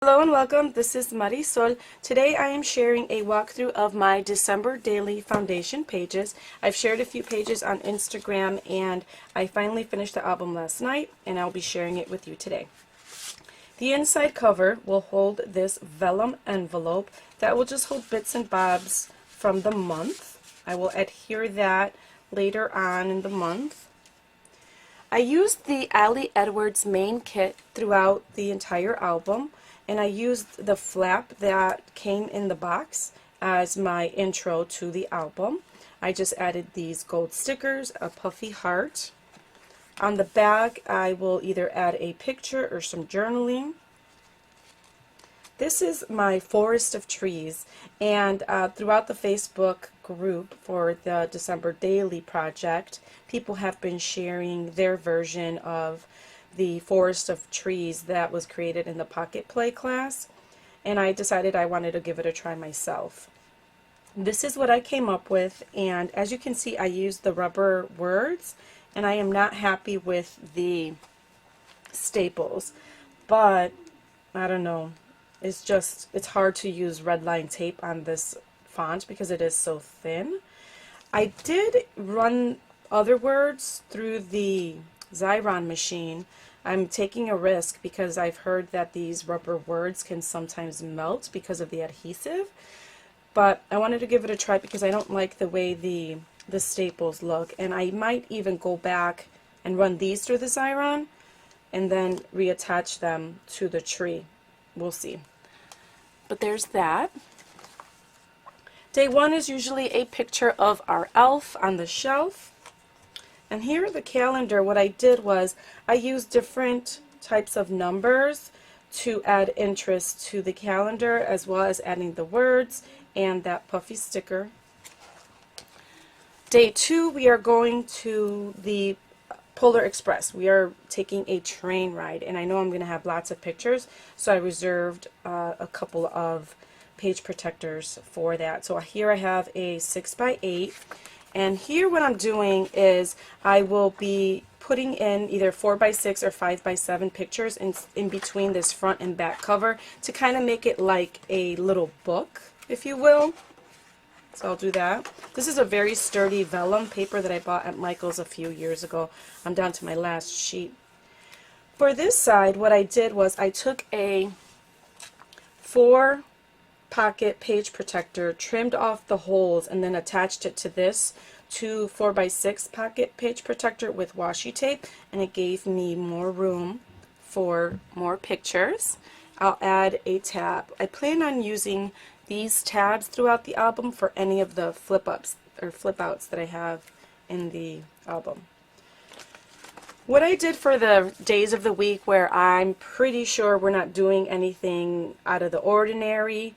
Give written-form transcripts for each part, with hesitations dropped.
Hello and welcome. This is Marisol. Today I am sharing a walkthrough of my December daily foundation pages. I've shared a few pages on Instagram and I finally finished the album last night and I'll be sharing it with you today. The inside cover will hold this vellum envelope that will just hold bits and bobs from the month. I will adhere that later on in the month. I used the Ali Edwards main kit throughout the entire album. And I used the flap that came in the box as my intro to the album. I just added these gold stickers, a puffy heart. On the back, I will either add a picture or some journaling. This is my forest of trees, and throughout the Facebook group for the December Daily project, people have been sharing their version of the forest of trees that was created in the Pocket Play class, and I decided I wanted to give it a try myself. This is what I came up with, and as you can see, I used the rubber words, and I am not happy with the staples, but I don't know, it's hard to use red line tape on this font because it is so thin. I did run other words through the Xyron machine. I'm taking a risk because I've heard that these rubber words can sometimes melt because of the adhesive, but I wanted to give it a try because I don't like the way the staples look, and I might even go back and run these through the Xyron and then reattach them to the tree. We'll see. But there's that. Day one is usually a picture of our elf on the shelf. And here the calendar, what I did was I used different types of numbers to add interest to the calendar, as well as adding the words and that puffy sticker. Day two, we are going to the Polar Express. We are taking a train ride, and I know I'm going to have lots of pictures, so I reserved a couple of page protectors for that. So here I have a 6x8. And here what I'm doing is I will be putting in either 4x6 or 5x7 pictures in between this front and back cover to kind of make it like a little book, if you will. So I'll do that. This is a very sturdy vellum paper that I bought at Michael's a few years ago. I'm down to my last sheet. For this side, what I did was I took a 4 pocket page protector, trimmed off the holes, and then attached it to this 4x6 pocket page protector with washi tape, and it gave me more room for more pictures. I'll add a tab. I plan on using these tabs throughout the album for any of the flip-ups or flip-outs that I have in the album. What I did for the days of the week where I'm pretty sure we're not doing anything out of the ordinary,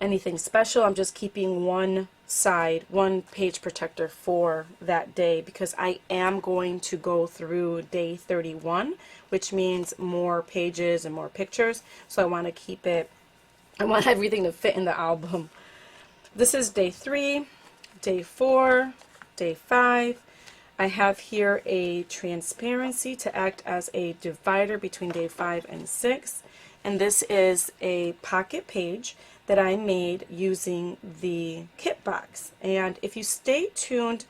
anything special, I'm just keeping one side, one page protector for that day, because I am going to go through day 31, which means more pages and more pictures, so I want to keep it, I want everything to fit in the album. This is day 3, day 4, day 5. I have here a transparency to act as a divider between day 5 and 6, and this is a pocket page that I made using the kit box. And if you stay tuned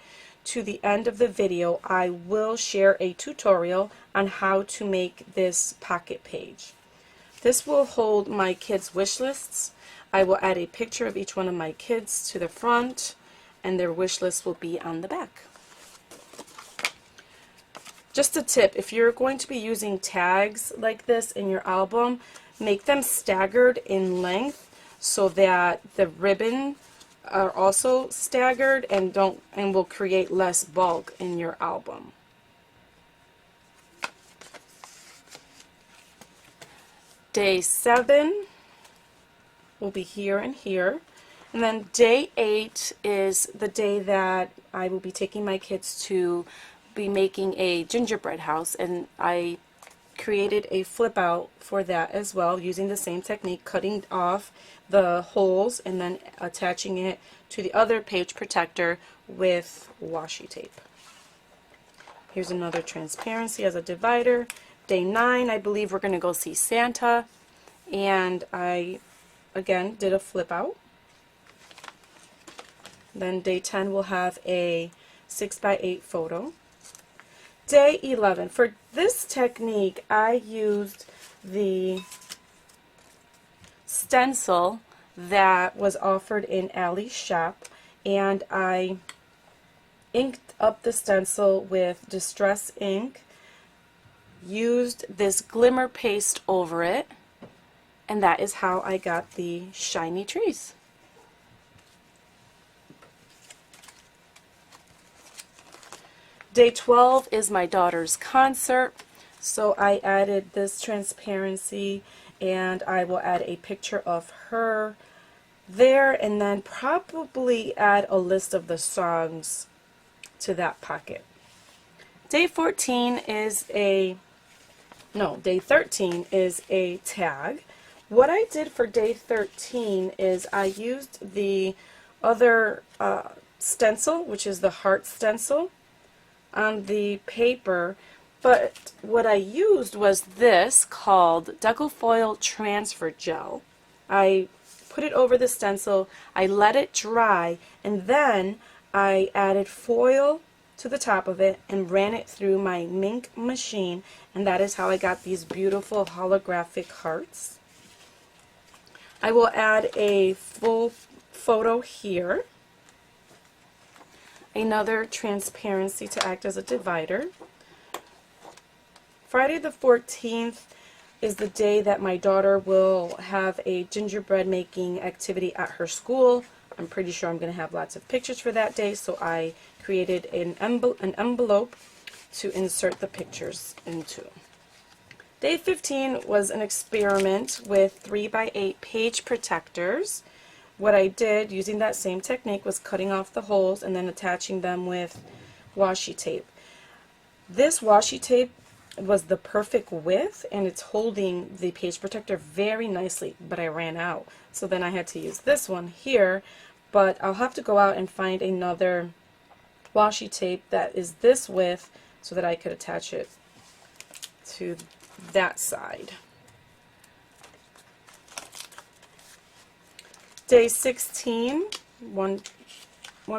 to the end of the video, I will share a tutorial on how to make this pocket page. This will hold my kids' wish lists. I will add a picture of each one of my kids to the front, and their wish list will be on the back. Just a tip, if you're going to be using tags like this in your album, make them staggered in length so that the ribbon are also staggered and will create less bulk in your album. Day 7 will be here and here. And then day 8 is the day that I will be taking my kids to be making a gingerbread house, and I created a flip out for that as well using the same technique, cutting off the holes and then attaching it to the other page protector with washi tape. Here's another transparency as a divider. Day 9, I believe we're going to go see Santa, and I again did a flip out. Then day 10 will have a 6x8 photo. Day 11, for this technique I used the stencil that was offered in Allie's shop, and I inked up the stencil with Distress ink, used this glimmer paste over it, and that is how I got the shiny trees. Day 12 is my daughter's concert, so I added this transparency, and I will add a picture of her there, and then probably add a list of the songs to that pocket. Day 13 is a tag. What I did for day 13 is I used the other stencil, which is the heart stencil, on the paper, but what I used was this called Decofoil Transfer Gel. I put it over the stencil, I let it dry, and then I added foil to the top of it and ran it through my Mink machine, and that is how I got these beautiful holographic hearts. I will add a full photo here, another transparency to act as a divider. Friday the 14th is the day that my daughter will have a gingerbread making activity at her school. I'm pretty sure I'm going to have lots of pictures for that day, so I created an envelope to insert the pictures into. Day 15 was an experiment with 3x8 page protectors. What I did using that same technique was cutting off the holes and then attaching them with washi tape. This washi tape was the perfect width, and it's holding the page protector very nicely, but I ran out. So then I had to use this one here, but I'll have to go out and find another washi tape that is this width so that I could attach it to that side. Day 16, one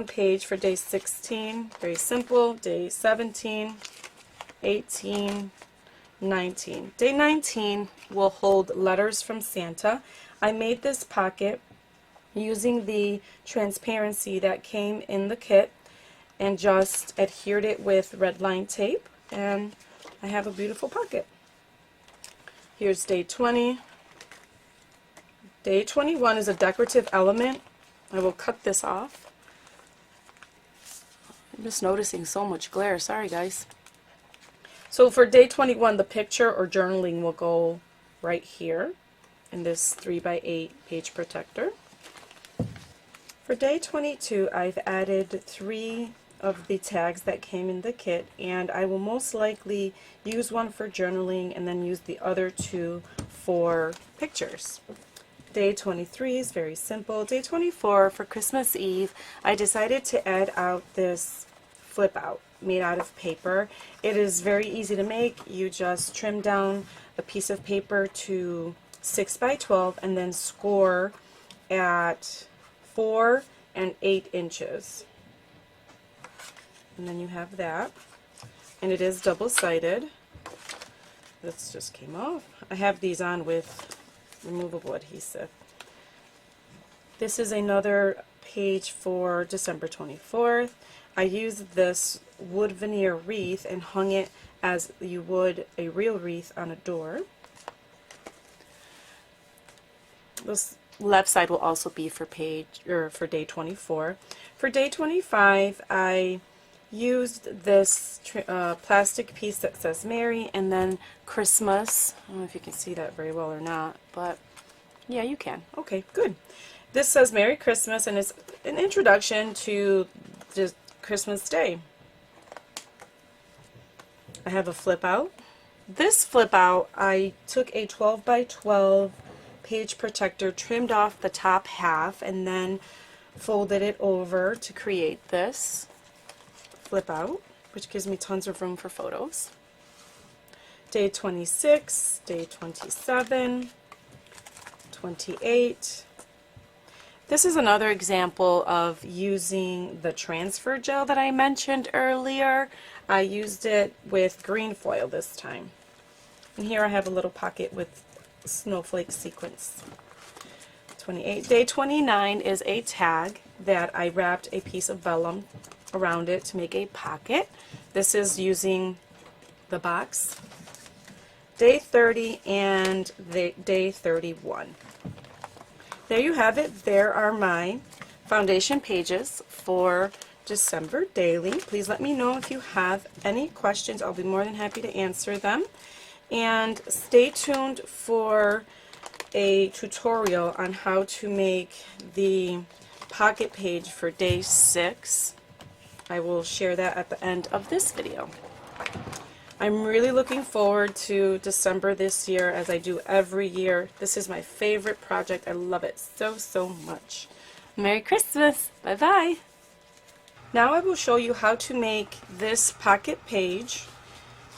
page for day 16, very simple. Day 17, 18, 19. Day 19 will hold letters from Santa. I made this pocket using the transparency that came in the kit and just adhered it with red line tape, and I have a beautiful pocket. Here's day 20. Day 21 is a decorative element. I will cut this off. I'm just noticing so much glare. Sorry, guys. So for day 21, the picture or journaling will go right here in this 3x8 page protector. For day 22, I've added 3 of the tags that came in the kit, and I will most likely use one for journaling and then use the other 2 for pictures. Day 23 is very simple. Day 24, for Christmas Eve, I decided to add out this flip out made out of paper. It is very easy to make. You just trim down a piece of paper to 6x12 and then score at 4 and 8 inches. And then you have that. And it is double-sided. This just came off. I have these on with removable adhesive. This is another page for December 24th. I used this wood veneer wreath and hung it as you would a real wreath on a door. This left side will also be for for day 24. For day 25, I used this plastic piece that says Merry and then Christmas. I don't know if you can see that very well or not, but yeah, you can. Okay, good. This says Merry Christmas, and it's an introduction to just Christmas Day. I have a flip out. This flip out, I took a 12x12 page protector, trimmed off the top half, and then folded it over to create this flip out, which gives me tons of room for photos. Day 26, day 27, 28. This is another example of using the transfer gel that I mentioned earlier. I used it with green foil this time. And here I have a little pocket with snowflake sequins. 28. Day 29 is a tag that I wrapped a piece of vellum around it to make a pocket. This is using the box. Day 30 and day 31. There you have it. There are my foundation pages for December daily. Please let me know if you have any questions. I'll be more than happy to answer them. And stay tuned for a tutorial on how to make the pocket page for day 6. I will share that at the end of this video. I'm really looking forward to December this year, as I do every year. This is my favorite project. I love it so, so much. Merry Christmas! Bye-bye! Now I will show you how to make this pocket page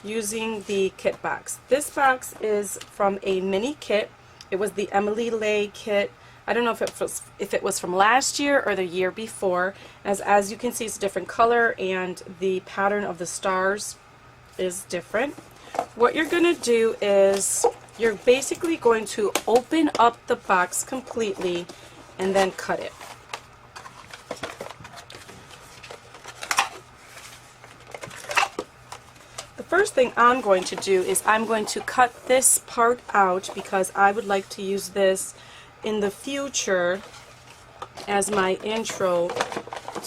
using the kit box. This box is from a mini kit. It was the Emily Lay kit. I don't know if it was from last year or the year before. As you can see, it's a different color and the pattern of the stars is different. What you're going to do is you're basically going to open up the box completely and then cut it. The first thing I'm going to do is I'm going to cut this part out because I would like to use this in the future as my intro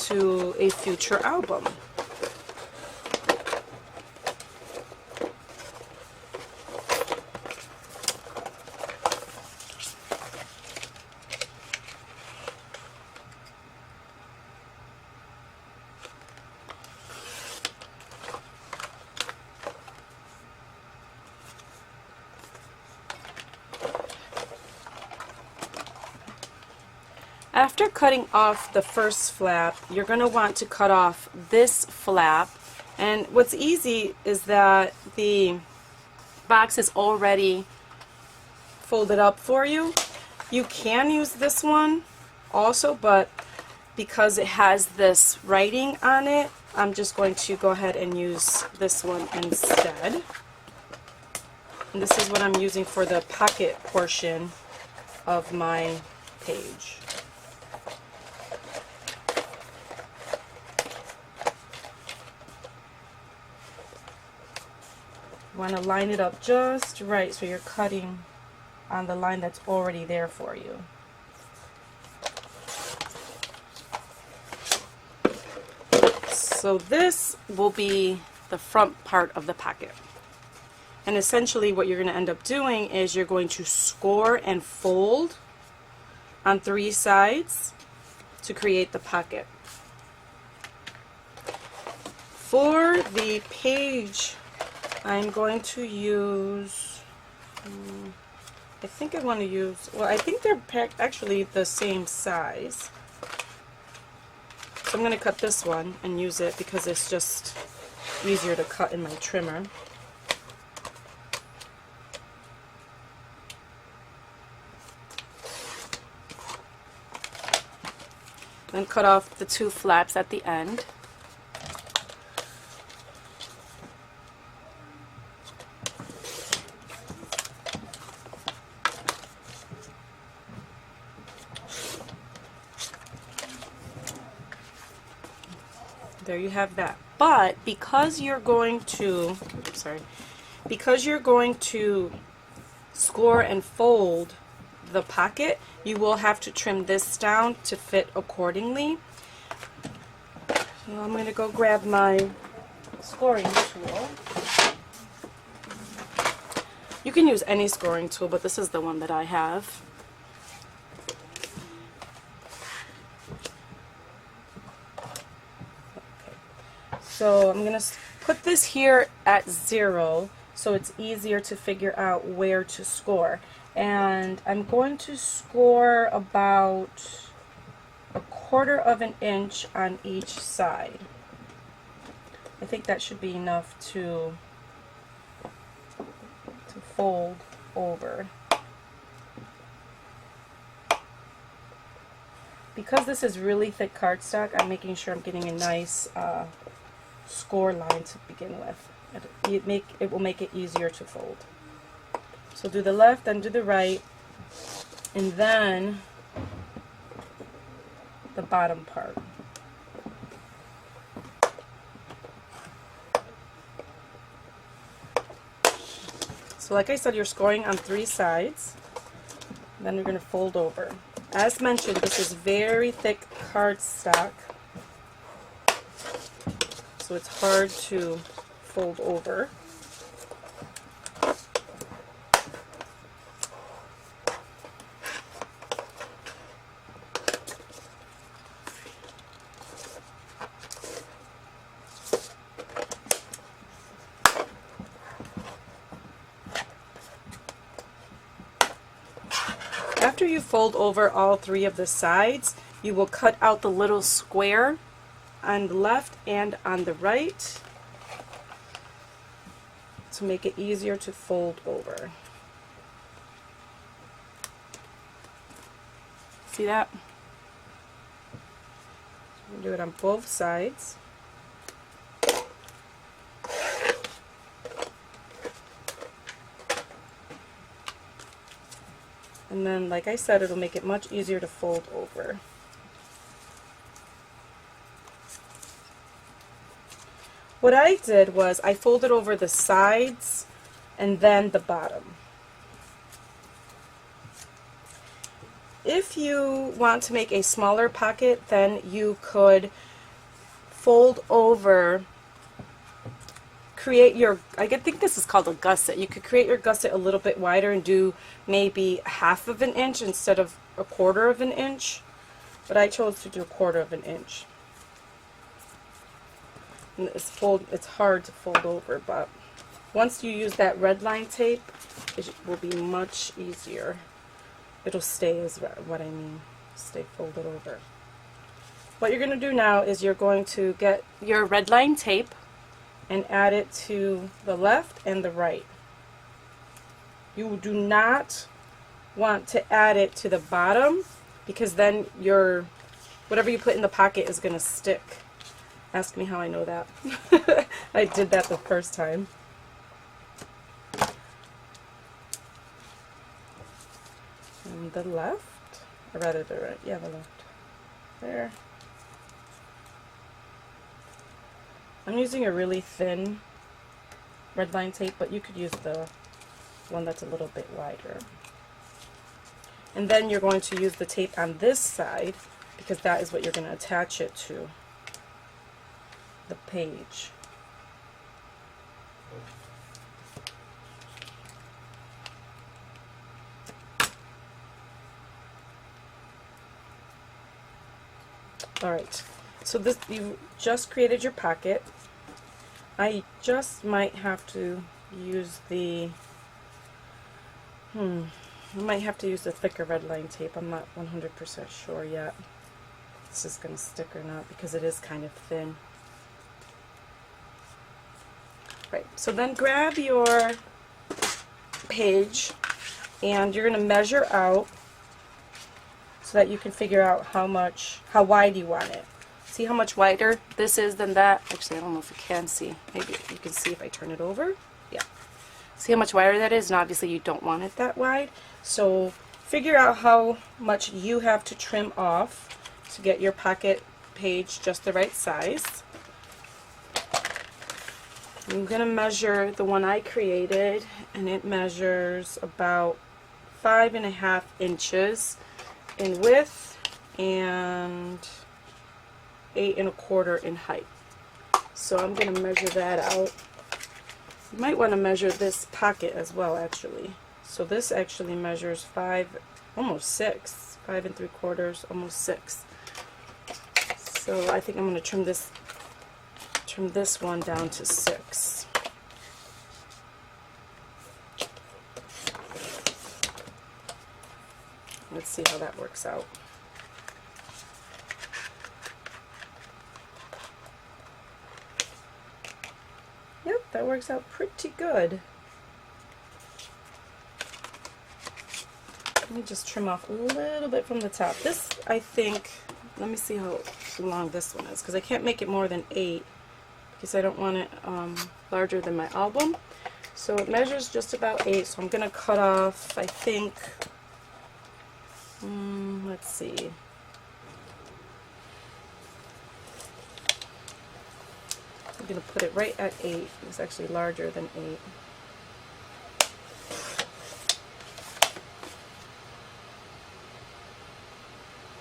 to a future album. After cutting off the first flap, you're going to want to cut off this flap. And what's easy is that the box is already folded up for you. You can use this one also, but because it has this writing on it, I'm just going to go ahead and use this one instead. And this is what I'm using for the pocket portion of my page. You want to line it up just right so you're cutting on the line that's already there for you. So this will be the front part of the pocket. And essentially what you're going to end up doing is you're going to score and fold on 3 sides to create the pocket. For the page, I'm going to use, I think I want to use, well, I think they're actually the same size. So I'm going to cut this one and use it because it's just easier to cut in my trimmer. Then cut off the 2 flaps at the end. There you have that. But because you're going to, because you're going to score and fold the pocket, you will have to trim this down to fit accordingly. So I'm going to go grab my scoring tool. You can use any scoring tool, but this is the one that I have. So I'm going to put this here at 0 so it's easier to figure out where to score. And I'm going to score about 1/4 of an inch on each side. I think that should be enough to fold over. because this is really thick cardstock, I'm making sure I'm getting a nice score line to begin with. It will make it easier to fold. So do the left, then do the right, and then the bottom part. So like I said, you're scoring on 3 sides. Then you're going to fold over. As mentioned, this is very thick cardstock, so it's hard to fold over. After you fold over all 3 of the sides, you will cut out the little square on the left and on the right to make it easier to fold over. See that? We'll do it on both sides. And then, like I said, it'll make it much easier to fold over. What I did was I folded over the sides and then the bottom. If you want to make a smaller pocket, then you could fold over, create your, I think this is called a gusset. You could create your gusset a little bit wider and do maybe 1/2 of an inch instead of 1/4 of an inch. But I chose to do 1/4 of an inch. And it's hard to fold over, but once you use that red line tape, it will be much easier. It'll stay, is what I mean, stay folded over. What you're going to do now is you're going to get your red line tape and add it to the left and the right. You do not want to add it to the bottom, because then whatever you put in the pocket is going to stick. Ask me how I know that. I did that the first time. And the left, or rather the right, yeah, the left. There. I'm using a really thin red line tape, but you could use the one that's a little bit wider. And then you're going to use the tape on this side, because that is what you're going to attach it to, the page. Alright, so this, you just created your pocket. I just might have to use the, I might have to use the thicker red line tape. I'm not 100% sure yet if this is going to stick or not, because it is kind of thin. Right, so then grab your page and you're going to measure out so that you can figure out how wide you want it. See how much wider this is than that? Actually, I don't know if you can see. Maybe you can see if I turn it over. Yeah. See how much wider that is? And obviously you don't want it that wide. So figure out how much you have to trim off to get your pocket page just the right size. I'm going to measure the one I created, and it measures about 5.5 inches in width and 8.25 in height. So I'm going to measure that out. You might want to measure this pocket as well, actually. So this actually measures 5, almost 6, 5 3/4, almost 6. So I think I'm going to trim this one down to 6. Let's see how that works out. Yep, that works out pretty good. Let me just trim off a little bit from the top. This, I think, let me see how long this one is, because I can't make it more than 8 because I don't want it larger than my album. So it measures just about 8, so I'm going to cut off, I think, let's see. I'm going to put it right at 8. It's actually larger than 8.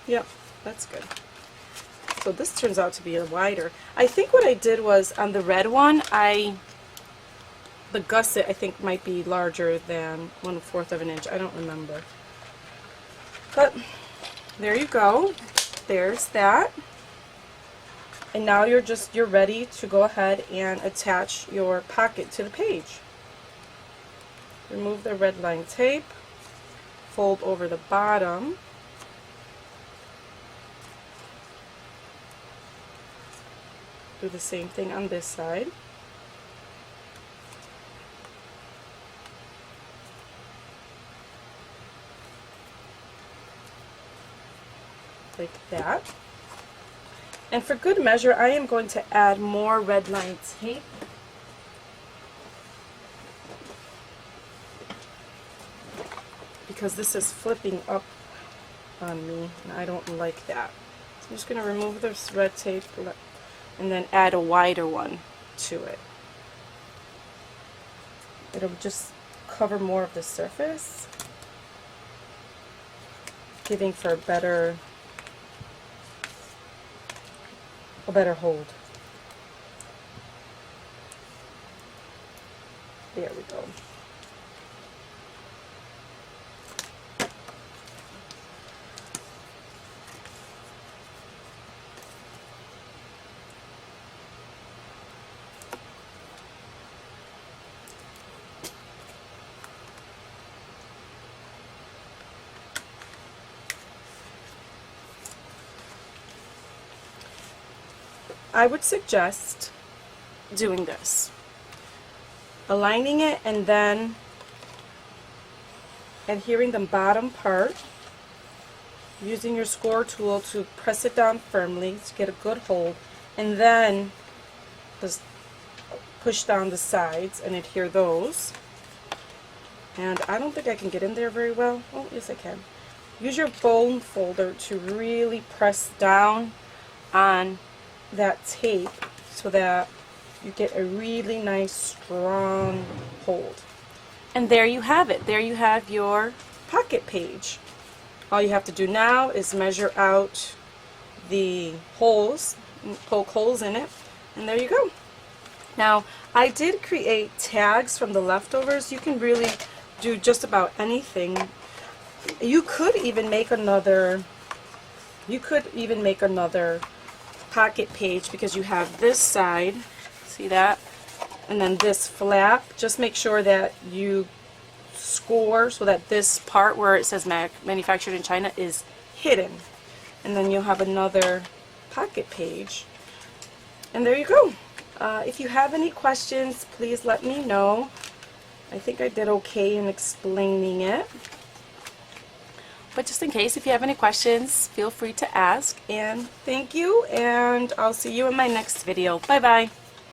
Yep, that's good. So this turns out to be a wider. I think what I did was on the red one, the gusset I think might be larger than 1/4 of an inch. I don't remember. But there you go. There's that. And now you're ready to go ahead and attach your pocket to the page. Remove the red line tape. Fold over the bottom. Do the same thing on this side. Like that. And for good measure, I am going to add more red line tape. Because this is flipping up on me, and I don't like that. So I'm just going to remove this red tape and then add a wider one to it. It'll just cover more of the surface, giving for a better hold. There we go. I would suggest doing this. Aligning it and then adhering the bottom part, using your score tool to press it down firmly to get a good hold, and then just push down the sides and adhere those. And I don't think I can get in there very well. Oh, yes I can. Use your bone folder to really press down on that tape so that you get a really nice strong hold. And there you have it. There you have your pocket page. All you have to do now is measure out the holes, poke holes in it, and there you go. Now I did create tags from the leftovers. You can really do just about anything. You could even make another pocket page, because you have this side, see that, and then this flap. Just make sure that you score so that this part where it says manufactured in China is hidden, and then you'll have another pocket page. And there you go. If you have any questions, please let me know. I think I did okay in explaining it. But just in case, if you have any questions, feel free to ask. And thank you, and I'll see you in my next video. Bye-bye.